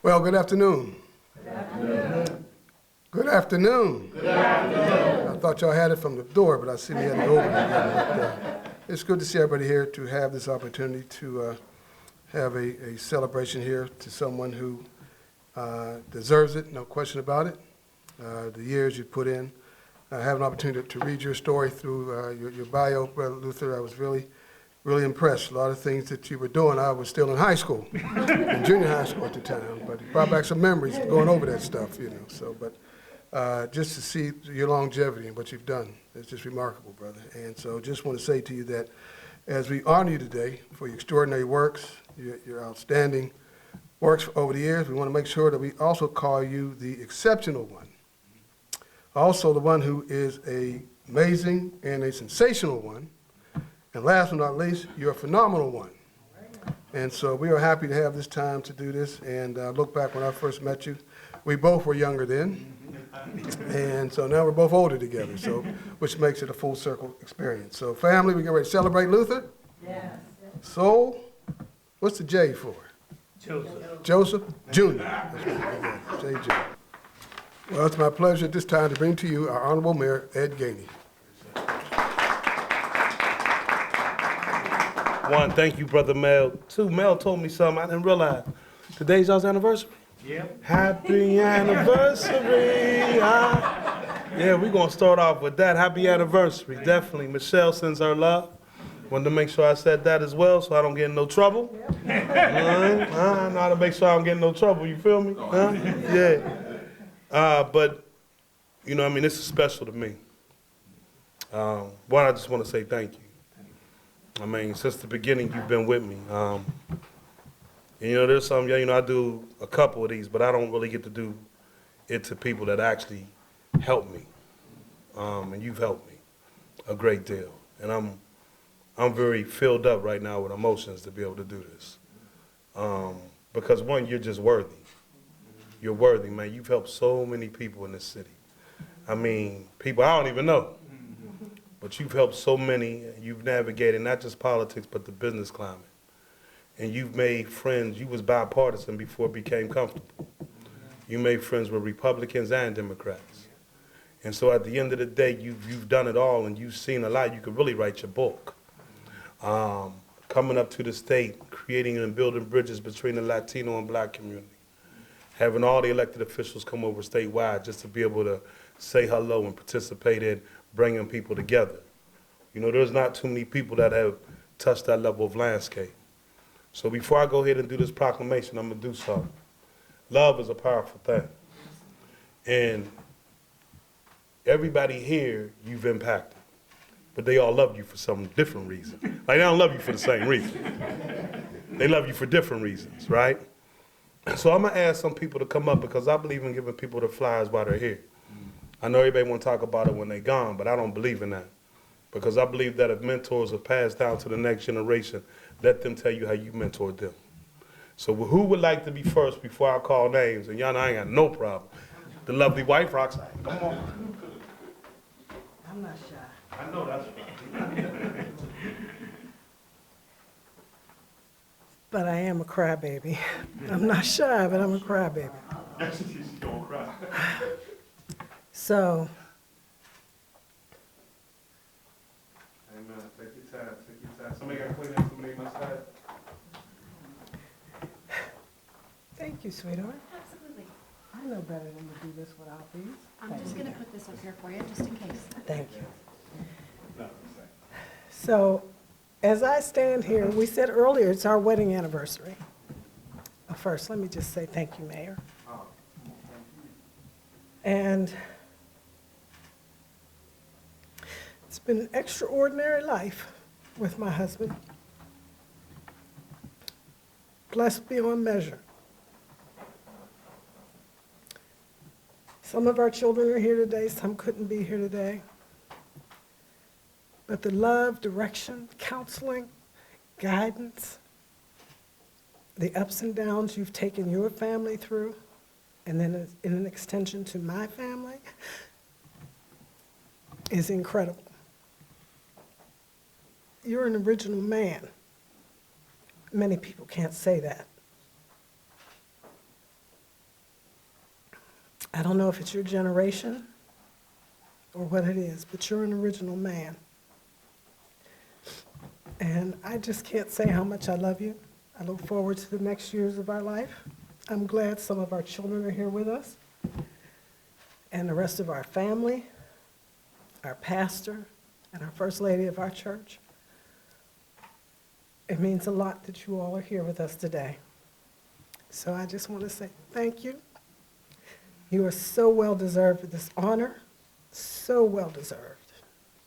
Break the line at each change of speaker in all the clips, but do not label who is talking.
Well, good afternoon.
Good afternoon.
Good afternoon.
Good afternoon.
I thought y'all had it from the door, but I see we had it open again. But, it's good to see everybody here to have this opportunity to have a celebration here to someone who deserves it, no question about it. The years you put in. I have an opportunity to read your story through your bio, Brother Luther. I was really impressed. A lot of things that you were doing. I was still in high school, in junior high school at the time, but it brought back some memories going over that stuff, you know. So, but just to see your longevity and what you've done is just remarkable, brother. And so just want to say to you that as we honor you today for your extraordinary works, your outstanding works over the years, we want to make sure that we also call you the exceptional one. Also the one who is an amazing and a sensational one. And last but not least, you're a phenomenal one. And so we are happy to have this time to do this. And look back when I first met you, we both were younger then. And so now we're both older together, so which makes it a full circle experience. So family, we get ready to celebrate Luther? Yes. Soul? What's the J for? Joseph. Joseph Jr. That's right. J.J. Well, it's my pleasure at this time to bring to you our Honorable Mayor, Ed Gainey.
One, thank you, Brother Mel. Two, Mel told me something I didn't realize. Today's y'all's anniversary?
Yep.
Happy anniversary. Yeah, we're going to start off with that. Happy anniversary, definitely. Michelle sends her love. Wanted to make sure I said that as well so I don't get in no trouble. Know how to make sure I don't get in no trouble, you feel me? Yeah. But, you know, I mean, this is special to me. One, I just want to say thank you. I mean, since the beginning, you've been with me. And, you know, there's some, you know, I do a couple of these, but I don't really get to do it to people that actually help me. And you've helped me a great deal. And I'm very filled up right now with emotions to be able to do this. Because one, you're just worthy. You're worthy, man. You've helped so many people in this city. I mean, people I don't even know. But you've helped so many. You've navigated not just politics, but the business climate. And you've made friends. You was bipartisan before it became comfortable. You made friends with Republicans and Democrats. And so at the end of the day, you've done it all and you've seen a lot. You could really write your book. Coming up to the state, creating and building bridges between the Latino and Black community. Having all the elected officials come over statewide just to be able to say hello and participate in bringing people together. You know, there's not too many people that have touched that level of landscape. So before I go ahead and do this proclamation, I'm going to do something. Love is a powerful thing. And everybody here you've impacted, but they all love you for some different reason. Like, they don't love you for the same reason. They love you for different reasons, right? So I'm going to ask some people to come up because I believe in giving people the flowers while they're here. I know everybody want to talk about it when they're gone, but I don't believe in that. Because I believe that if mentors are passed down to the next generation, let them tell you how you mentored them. So who would like to be first before I call names? And y'all know I ain't got no problem. The lovely wife, Roxanne. Come on.
I'm not shy.
I know that's right.
But I am a crybaby. I'm not shy, but I'm a crybaby.
She's gonna cry.
So,
Amen. Take your time. Take your time. Somebody got to clean that for me, my side.
thank you, sweetheart.
Absolutely.
I know better than to do this without these.
I'm
Thank
just
you.
going to put this up here for you, just in case.
Thank you. So, as I stand here, we said earlier it's our wedding anniversary. First, let me just say thank you, Mayor. And it's been an extraordinary life with my husband. Blessed beyond measure. Some of our children are here today, some couldn't be here today. But the love, direction, counseling, guidance, the ups and downs you've taken your family through, and then in an extension to my family, is incredible. You're an original man. Many people can't say that. I don't know if it's your generation or what it is, but you're an original man. And I just can't say how much I love you. I look forward to the next years of our life. I'm glad some of our children are here with us, and the rest of our family, our pastor, and our First Lady of our church. It means a lot that you all are here with us today. So I just want to say thank you. You are so well-deserved for this honor, so well-deserved.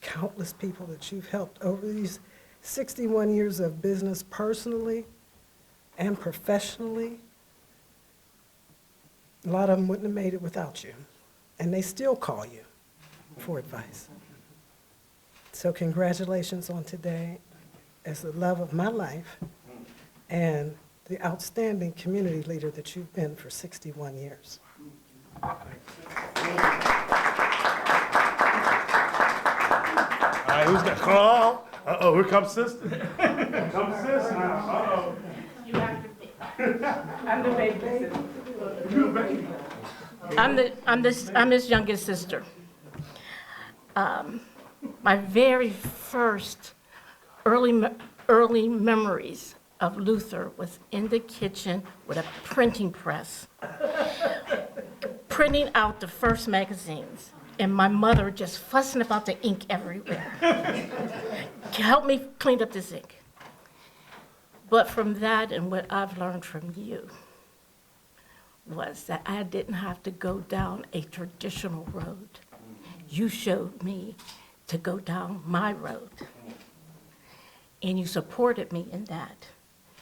Countless people that you've helped over these 61 years of business personally and professionally. A lot of them wouldn't have made it without you, and they still call you for advice. So congratulations on today as the love of my life and the outstanding community leader that you've been for 61 years.
All right, who's got, oh, uh-oh, here comes sister. Here comes sister now,
I'm the baby sister.
uh-oh. You a baby.
I'm his youngest sister. My very first early memories of Luther was in the kitchen with a printing press, printing out the first magazines, and my mother just fussing about the ink everywhere. Help me clean up this ink. But from that and what I've learned from you was that I didn't have to go down a traditional road. You showed me to go down my road. And you supported me in that.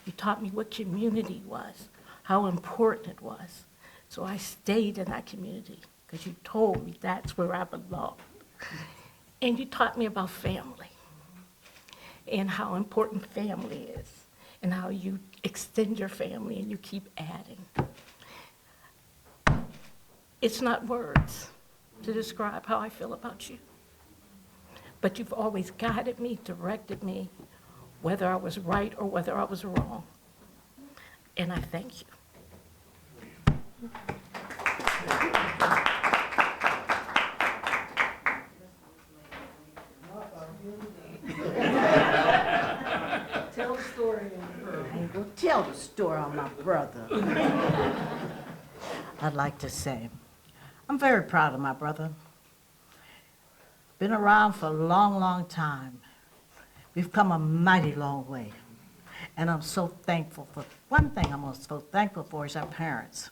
You taught me what community was, how important it was. So I stayed in that community because you told me that's where I belonged. And you taught me about family and how important family is and how you extend your family and you keep adding. It's not words to describe how I feel about you. But you've always guided me, directed me, whether I was right or whether I was wrong. And I thank you.
Tell the story.
I ain't gonna tell the story on my brother. I'd like to say, I'm very proud of my brother. Been around for a long, long time. We've come a mighty long way. And I'm so thankful for, one thing I'm so thankful for is our parents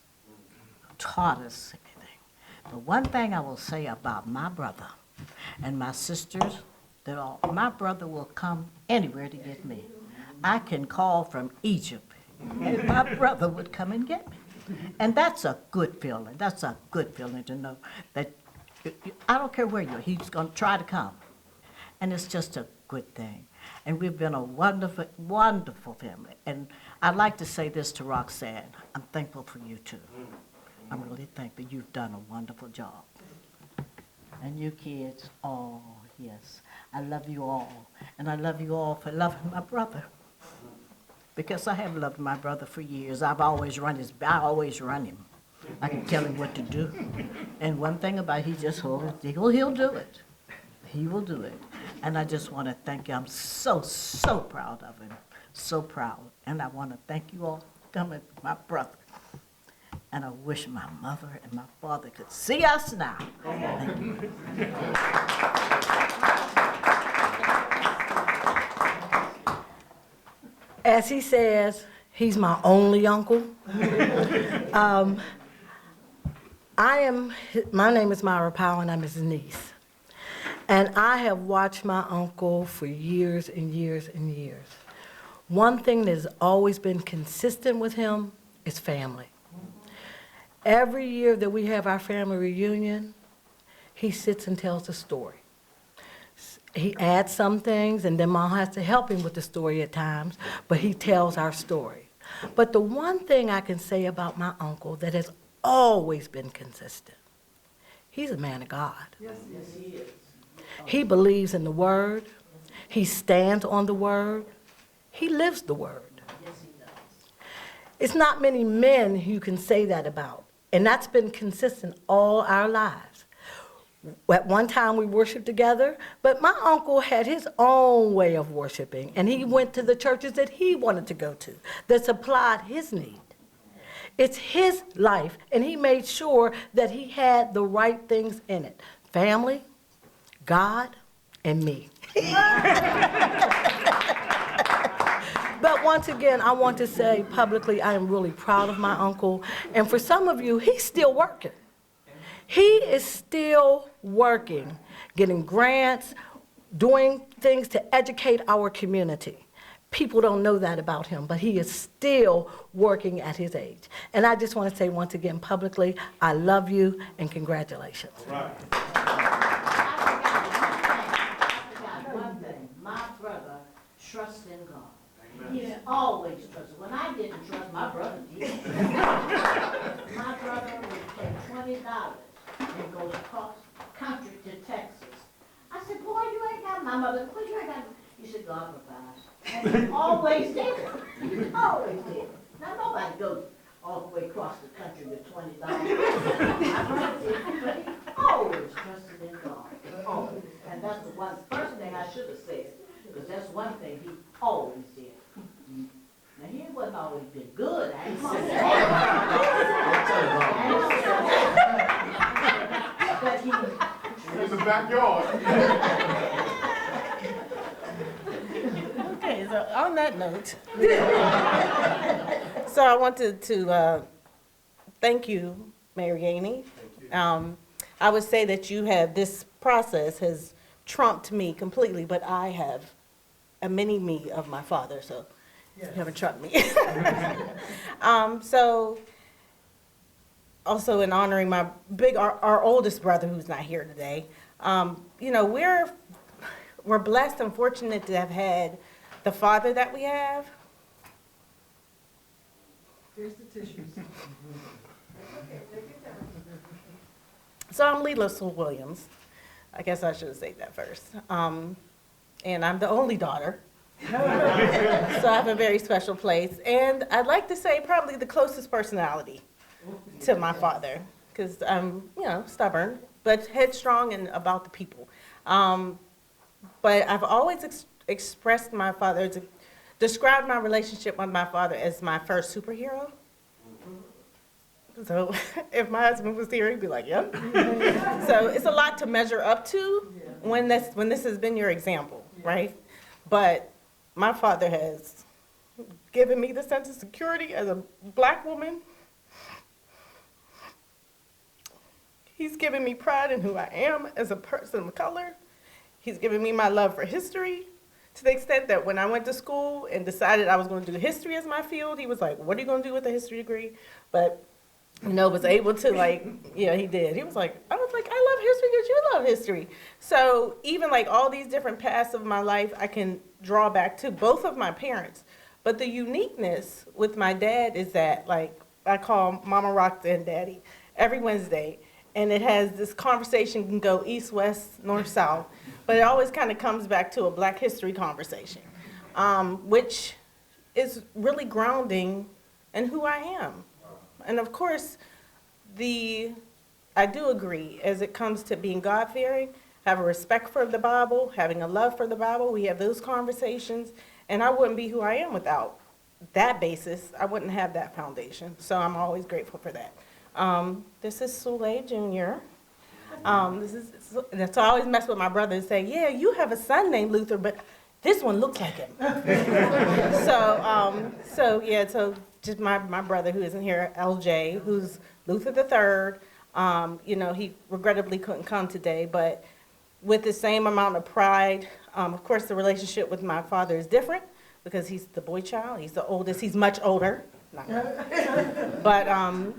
who taught us everything. But one thing I will say about my brother and my sisters, that my brother will come anywhere to get me. I can call from Egypt, and my brother would come and get me. And that's a good feeling. That's a good feeling to know that I don't care where you are, he's going to try to come. And it's just a good thing. And we've been a wonderful, wonderful family. And I'd like to say this to Roxanne. I'm thankful for you, too. I'm really thankful. You've done a wonderful job. And you kids, oh, yes. I love you all. And I love you all for loving my brother. Because I have loved my brother for years. I always run him. I can tell him what to do. And one thing about he'll do it. He will do it. And I just want to thank you. I'm so, so proud of him. So proud. And I want to thank you all for coming, my brother. And I wish my mother and my father could see us now. Thank you.
As he says, he's my only uncle. My name is Myra Powell, and I'm his niece. And I have watched my uncle for years and years and years. One thing that has always been consistent with him is family. Every year that we have our family reunion, he sits and tells a story. He adds some things, and then Mom has to help him with the story at times, but he tells our story. But the one thing I can say about my uncle that has always been consistent, he's a man of God. Yes, he is. He believes in the Word. He stands on the Word. He lives the Word. Yes, he does. It's not many men you can say that about.
And that's been consistent all our lives. At one time, we worshiped together, but my uncle had his own way of worshiping, and he went to the churches that he wanted to go to, that supplied his need. It's his life, and he made sure that he had the right things in it. Family, God, and me. But once again, I want to say publicly, I am really proud of my uncle, and for some of you, he's still working. He is still working, getting grants, doing things to educate our community. People don't know that about him, but he is still working at his age. And I just want to say once again publicly, I love you and congratulations.
Right.
One thing, my brother trusts in God. He's always trusted. When I didn't trust, my brother did. My brother would take $20 and go across country to Texas. I said, boy, you ain't got my mother. Boy, you ain't got. He said, God provides. And he always did. He always did. Now nobody goes all the way across the country with $20. My brother did, but he always trusted in God. Always. And that's the first thing I should have said, because that's one thing he always did. Now, he wasn't always been good. I ain't gonna say that. But he
In the backyard.
Okay, so on that note, so I wanted to thank you, Mayor Gainey. I would say that this process has trumped me completely, but I have a mini me of my father, so you haven't trumped me. So also in honoring our oldest brother who's not here today, you know, we're blessed and fortunate to have had the father that we have.
Here's the tissues.
So I'm Leela Sewell Williams. I guess I should have said that first. And I'm the only daughter. So I have a very special place. And I'd like to say probably the closest personality to my father, because I'm, you know, stubborn, but headstrong and about the people. But I've always expressed my father, described my relationship with my father as my first superhero. So if my husband was here, he'd be like, yep. So it's a lot to measure up to when this has been your example, right? But my father has given me the sense of security as a Black woman. He's given me pride in who I am as a person of color. He's given me my love for history, to the extent that when I went to school and decided I was going to do history as my field, he was like, what are you going to do with a history degree? But, you know, was able to, like, yeah, he did. He was like, I love history because you love history. So even like all these different paths of my life, I can draw back to both of my parents. But the uniqueness with my dad is that, like, I call Mama Rock and Daddy every Wednesday. And it has this conversation can go east, west, north, south, but it always kind of comes back to a Black history conversation, which is really grounding in who I am. And of course, I do agree as it comes to being God-fearing, have a respect for the Bible, having a love for the Bible. We have those conversations, and I wouldn't be who I am without that basis. I wouldn't have that foundation. So I'm always grateful for that. This is Sewell Jr. So I always mess with my brother and say, yeah, you have a son named Luther, but this one looks like him. So just my brother who isn't here, LJ, who's Luther III. You know, he regrettably couldn't come today, but with the same amount of pride, of course the relationship with my father is different because he's the boy child, he's the oldest, he's much older. But,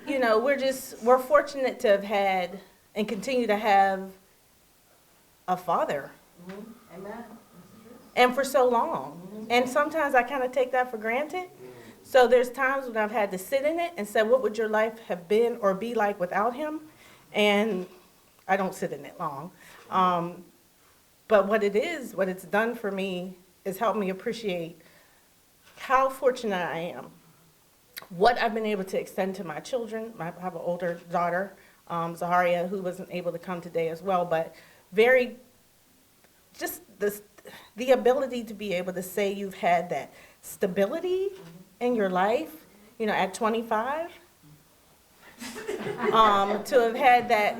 you know, we're fortunate to have had and continue to have a father.
Amen.
And for so long. And sometimes I kind of take that for granted. So there's times when I've had to sit in it and say, what would your life have been or be like without him? And I don't sit in it long. But what it's done for me is helped me appreciate how fortunate I am what I've been able to extend to my children. I have an older daughter, Zaharia, who wasn't able to come today as well, but just the ability to be able to say you've had that stability in your life, at 25, to have had that,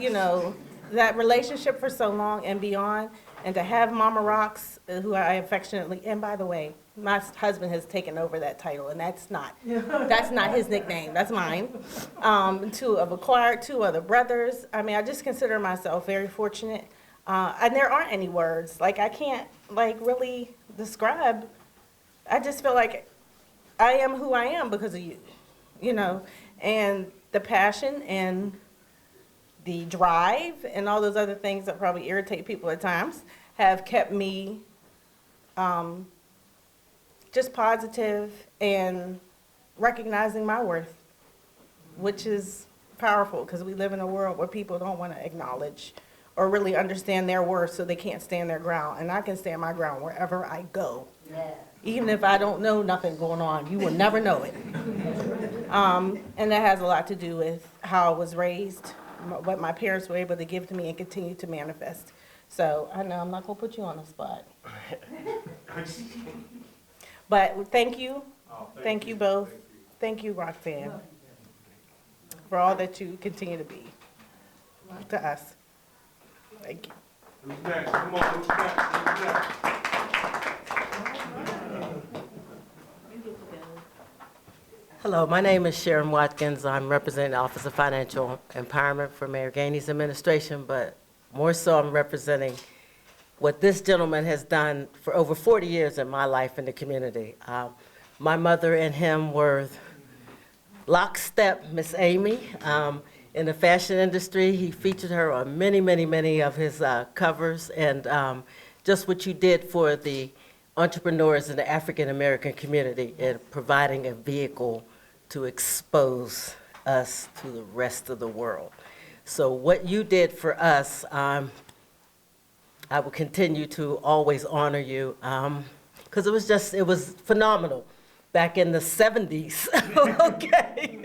that relationship for so long and beyond, and to have Mama Rocks, who I affectionately, and by the way, my husband has taken over that title, and that's not his nickname, that's mine. To have acquired 2 other brothers. I mean, I just consider myself very fortunate. And there aren't any words. Like, I can't, really describe. I just feel like I am who I am because of you, and the passion and the drive and all those other things that probably irritate people at times have kept me just positive and recognizing my worth, which is powerful because we live in a world where people don't want to acknowledge or really understand their worth, so they can't stand their ground. And I can stand my ground wherever I go. Yeah. Even if I don't know nothing going on, you will never know it. And that has a lot to do with how I was raised, what my parents were able to give to me and continue to manifest. So I know I'm not gonna put you on the spot. But thank you. Thank you both. Thank you, Roxanne, for all that you continue to be to us. Thank you.
Who's next? Come on, who's next? Who's next?
Hello, my name is Sharon Watkins. I'm representing the Office of Financial Empowerment for Mayor Gainey's administration, but more so I'm representing what this gentleman has done for over 40 years in my life in the community. My mother and him were lockstep, Miss Amy. In the fashion industry, he featured her on many, many, many of his covers, and just what you did for the entrepreneurs in the African-American community in providing a vehicle to expose us to the rest of the world. So what you did for us, I will continue to always honor you, because it was phenomenal back in the 70s, okay?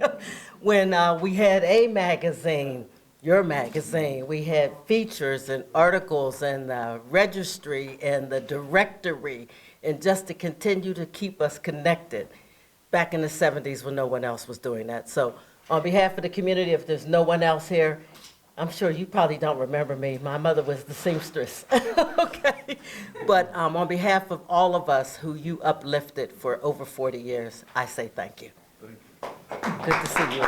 When we had a magazine, your magazine, we had features and articles and the registry and the directory, and just to continue to keep us connected back in the 70s when no one else was doing that. So on behalf of the community, if there's no one else here, I'm sure you probably don't remember me. My mother was the seamstress, okay? But on behalf of all of us who you uplifted for over 40 years, I say thank you. Good to see you.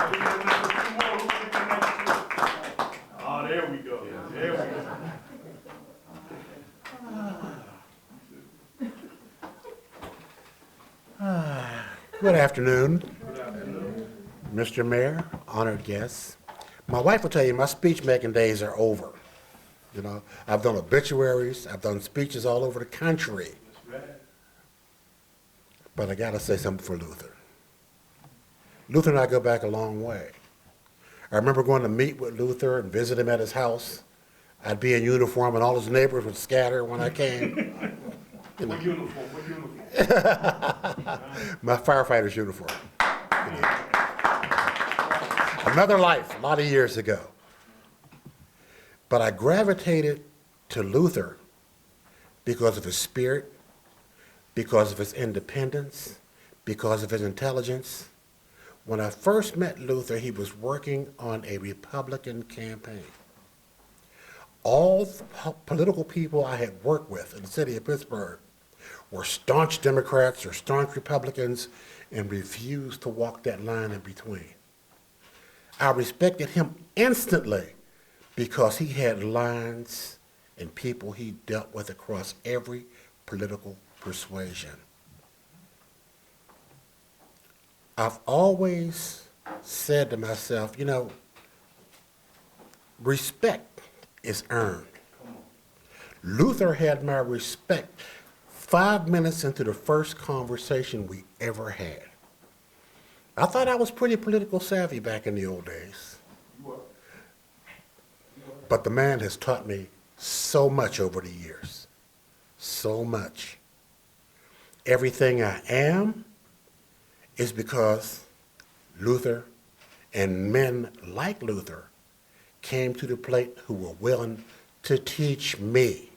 Oh, there we go. There we go.
Good afternoon. Mr. Mayor, honored guests. My wife will tell you my speech-making days are over. I've done obituaries, I've done speeches all over the country. But I gotta say something for Luther. Luther and I go back a long way. I remember going to meet with Luther and visit him at his house. I'd be in uniform and all his neighbors would scatter when I came.
What uniform? What uniform?
My firefighter's uniform. Another life, a lot of years ago. But I gravitated to Luther because of his spirit, because of his independence, because of his intelligence. When I first met Luther, he was working on a Republican campaign. All the political people I had worked with in the city of Pittsburgh were staunch Democrats or staunch Republicans and refused to walk that line in between. I respected him instantly because he had lines and people he dealt with across every political persuasion. I've always said to myself, respect is earned. Luther had my respect 5 minutes into the first conversation we ever had. I thought I was pretty political savvy back in the old days. But the man has taught me so much over the years. So much. Everything I am is because Luther and men like Luther came to the plate who were willing to teach me.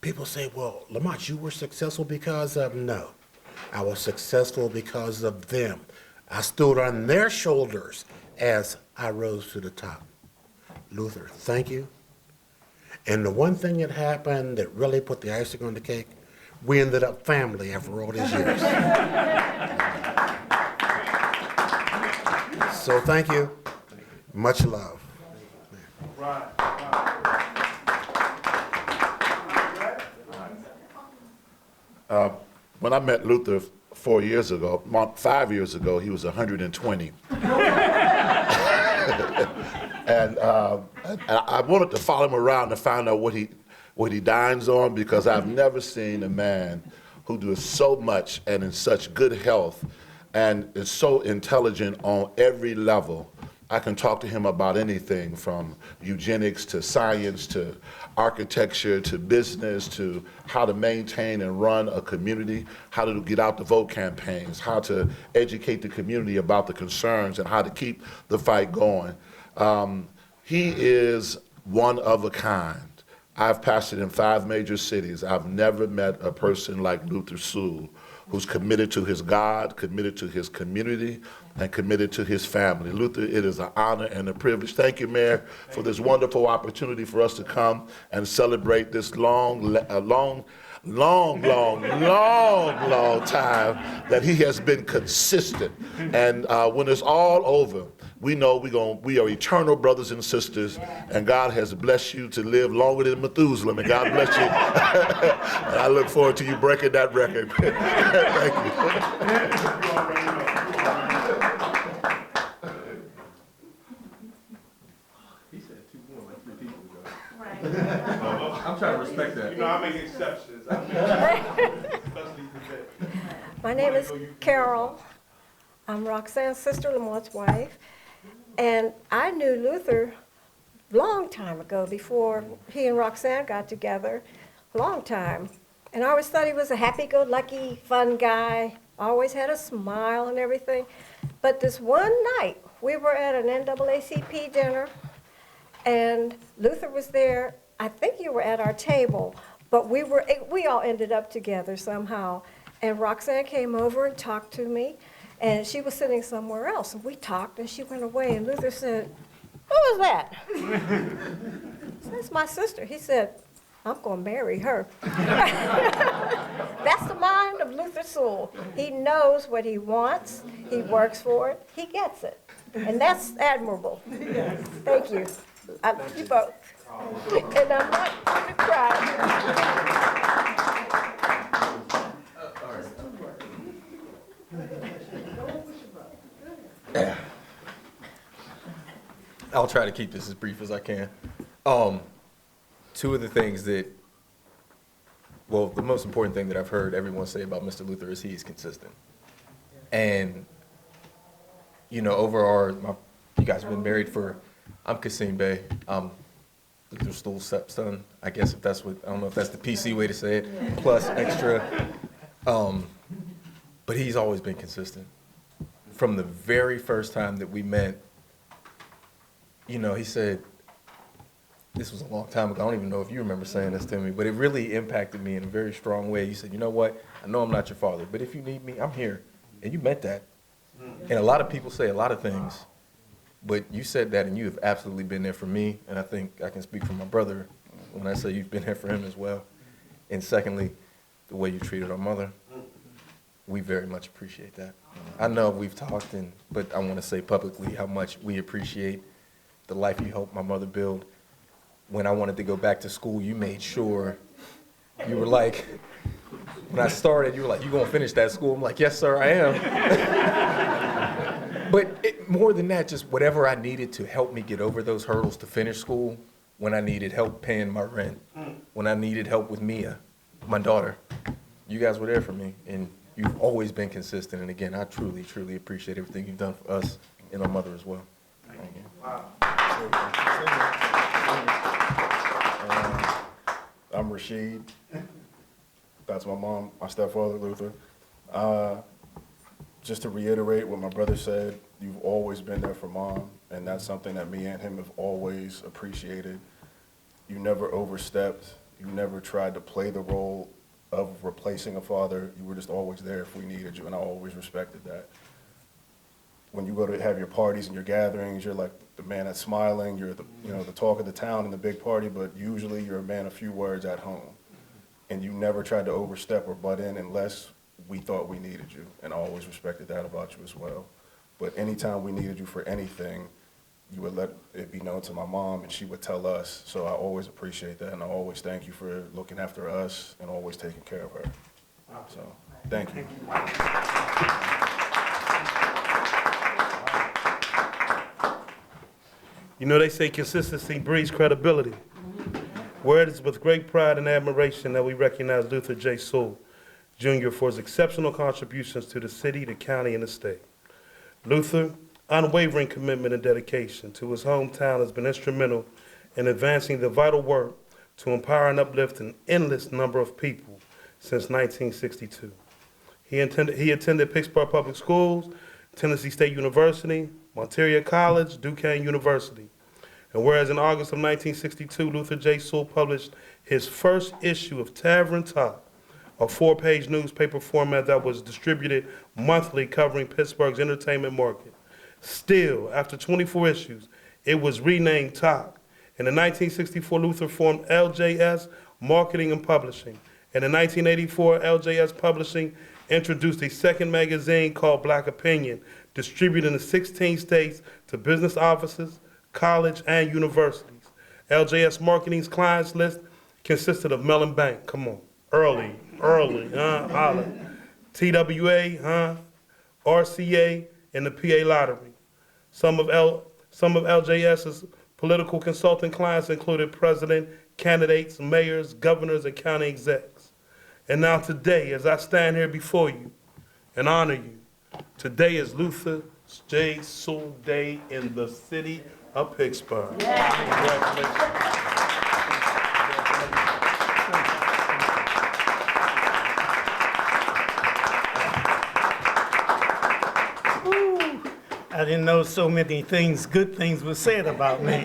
People say, well, Lamont, you were successful because of, no. I was successful because of them. I stood on their shoulders as I rose to the top. Luther, thank you. And the one thing that happened that really put the icing on the cake, we ended up family after all these years. So thank you. Much love.
When I met Luther 4 years ago, 5 years ago, he was 120. And I wanted to follow him around to find out what he dines on, because I've never seen a man who does so much and in such good health and is so intelligent on every level. I can talk to him about anything from eugenics to science to architecture to business to how to maintain and run a community, how to get out the vote campaigns, how to educate the community about the concerns and how to keep the fight going. He is one of a kind. I've pastored in 5 major cities. I've never met a person like Luther Sewell, who's committed to his God, committed to his community, and committed to his family. Luther, it is an honor and a privilege. Thank you, Mayor, for this wonderful opportunity for us to come and celebrate this long time that he has been consistent. And when it's all over, we know we are eternal brothers and sisters, and God has blessed you to live longer than Methuselah, and God bless you. And I look forward to you breaking that record. Thank you.
He said 2 more like 3 people ago. Right. I'm trying to respect that. You know, I make exceptions. Especially today.
My name is Carol. I'm Roxanne's sister, Lamont's wife. And I knew Luther a long time ago, before he and Roxanne got together, a long time. And I always thought he was a happy-go-lucky, fun guy, always had a smile and everything. But this one night, we were at an NAACP dinner, and Luther was there. I think you were at our table, but we all ended up together somehow. And Roxanne came over and talked to me. And she was sitting somewhere else, and we talked, and she went away, and Luther said, "Who was that?" I said, "That's my sister." He said, "I'm going to marry her." That's the mind of Luther Sewell. He knows what he wants, he works for it, he gets it. And that's admirable. Thank you. I love you both. And I'm not going to cry.
I'll try to keep this as brief as I can. 2 of the things that, well, the most important thing that I've heard everyone say about Mr. Luther is he's consistent. And, you know, you guys have been married I'm Kasim Bey. I'm Luther Sewell's stepson, I guess, I don't know if that's the PC way to say it, plus extra. But he's always been consistent. From the very first time that we met, you know, he said, this was a long time ago, I don't even know if you remember saying this to me, but it really impacted me in a very strong way. You said, you know what, I know I'm not your father, but if you need me, I'm here. And you meant that. And a lot of people say a lot of things, but you said that, and you have absolutely been there for me, and I think I can speak for my brother when I say you've been there for him as well. And secondly, the way you treated our mother, we very much appreciate that. I know we've talked, but I want to say publicly how much we appreciate the life you helped my mother build. When I wanted to go back to school, you made sure, you were like, when I started, you were like, you gonna finish that school? I'm like, yes, sir, I am. But more than that, just whatever I needed to help me get over those hurdles to finish school, when I needed help paying my rent, when I needed help with Mia, my daughter, you guys were there for me, and you've always been consistent. And again, I truly, truly appreciate everything you've done for us and our mother as well. Thank you. Wow.
I'm Rashid. That's my mom, my stepfather, Luther.
just to reiterate what my brother said, you've always been there for Mom, and that's something that me and him have always appreciated. You never overstepped. You never tried to play the role of replacing a father. You were just always there if we needed you, and I always respected that. When you go to have your parties and your gatherings, you're like the man that's smiling. You're the, the talk of the town in the big party, but usually you're a man of few words at home. And you never tried to overstep or butt in unless we thought we needed you, and I always respected that about you as well. But anytime we needed you for anything, you would let it be known to my mom, and she would tell us. So I always appreciate that, and I always thank you for looking after us and always taking care of her. So, thank you.
You know, they say consistency breeds credibility. Where it is with great pride and admiration that we recognize Luther J. Sewell Jr. for his exceptional contributions to the city, the county, and the state. Luther's unwavering commitment and dedication to his hometown has been instrumental in advancing the vital work to empower and uplift an endless number of people since 1962. He attended Pittsburgh Public Schools, Tennessee State University, Monteria College, Duquesne University. And whereas in August of 1962, Luther J. Sewell published his first issue of Tavern Talk, a 4-page newspaper format that was distributed monthly covering Pittsburgh's entertainment market. Still, after 24 issues, it was renamed Talk. And in 1964, Luther formed LJS Marketing and Publishing. And in 1984, LJS Publishing introduced a second magazine called Black Opinion, distributed in 16 states to business offices, college, and universities. LJS Marketing's clients list consisted of Mellon Bank, come on, Early, Olive, TWA, RCA, and the PA Lottery. Some of LJS's political consulting clients included president, candidates, mayors, governors, and county execs. And now today, as I stand here before you and honor you, today is Luther J. Sewell Day in the city of Pittsburgh. Congratulations.
I didn't know so many things, good things were said about me.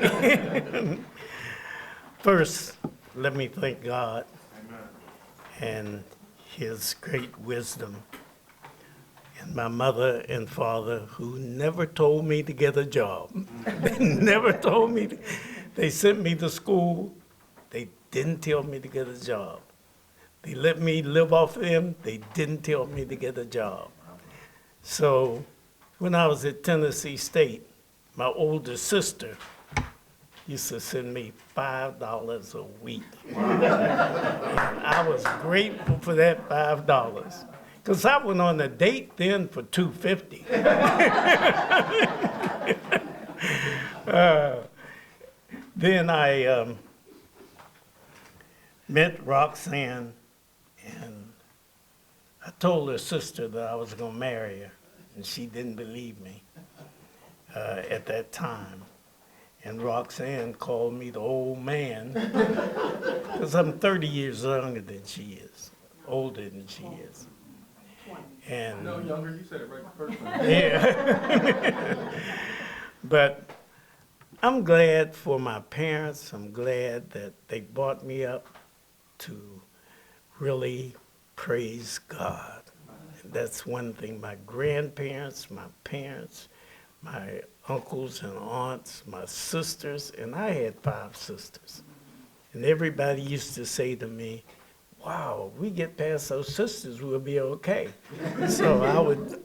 First, let me thank God and his great wisdom, and my mother and father who never told me to get a job. They never told me. They sent me to school. They didn't tell me to get a job. They let me live off them. They didn't tell me to get a job. So when I was at Tennessee State, my older sister used to send me $5 a week. And I was grateful for that $5. Because I went on a date then for $2.50. Then I met Roxanne, and I told her sister that I was going to marry her, and she didn't believe me at that time. And Roxanne called me the old man, because I'm 30 years younger than she is, older than she is. And
No, younger, you said it right the first time.
yeah. But I'm glad for my parents. I'm glad that they brought me up to really praise God. And that's one thing. My grandparents, my parents, my uncles and aunts, my sisters, and I had 5 sisters. And everybody used to say to me, wow, we get past those sisters, we'll be okay. So I would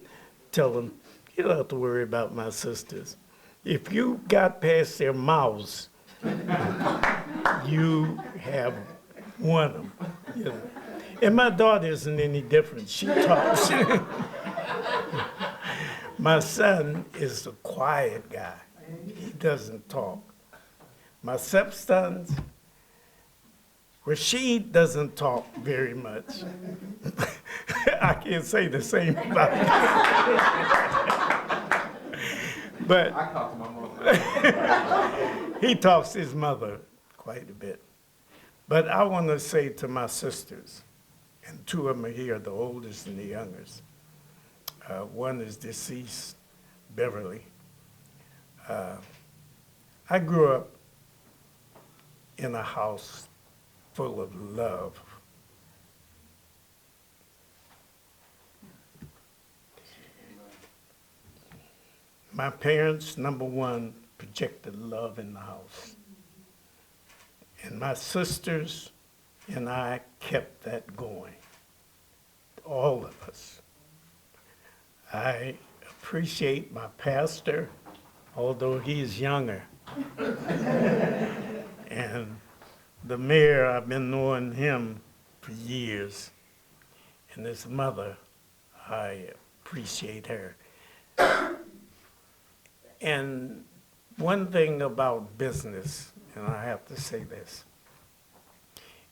tell them, you don't have to worry about my sisters. If you got past their mouths, you have won them. You know. And my daughter isn't any different. She talks. My son is a quiet guy. He doesn't talk. My stepsons, Rashid doesn't talk very much. I can't say the same about him. But
I talk to my mother.
he talks to his mother quite a bit. But I want to say to my sisters, and 2 of them are here, the oldest and the youngest, One is deceased, Beverly. I grew up in a house full of love. My parents, number one, projected love in the house. And my sisters and I kept that going. All of us. I appreciate my pastor, although he's younger. And the mayor, I've been knowing him for years. And his mother, I appreciate her. And one thing about business, and I have to say this,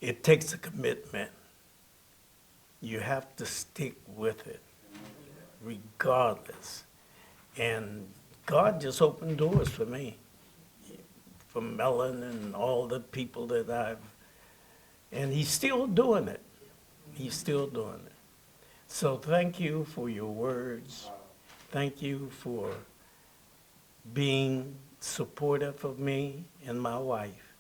it takes a commitment. You have to stick with it, regardless. And God just opened doors for me, for Mellon and all the people that and he's still doing it. He's still doing it. So thank you for your words. Thank you for being supportive of me and my wife,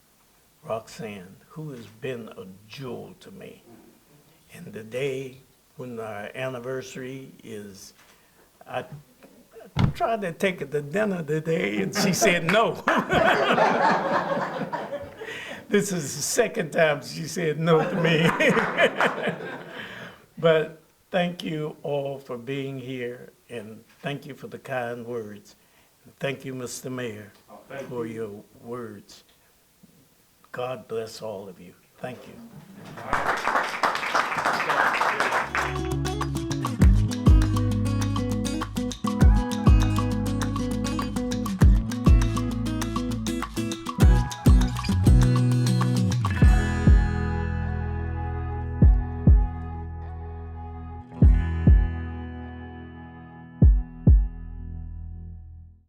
Roxanne, who has been a jewel to me. And the day when our anniversary is, I tried to take her to dinner today and she said no. This is the second time she said no to me. But thank you all for being here and thank you for the kind words. Thank you, Mr. Mayor, for your words. God bless all of you. Thank you.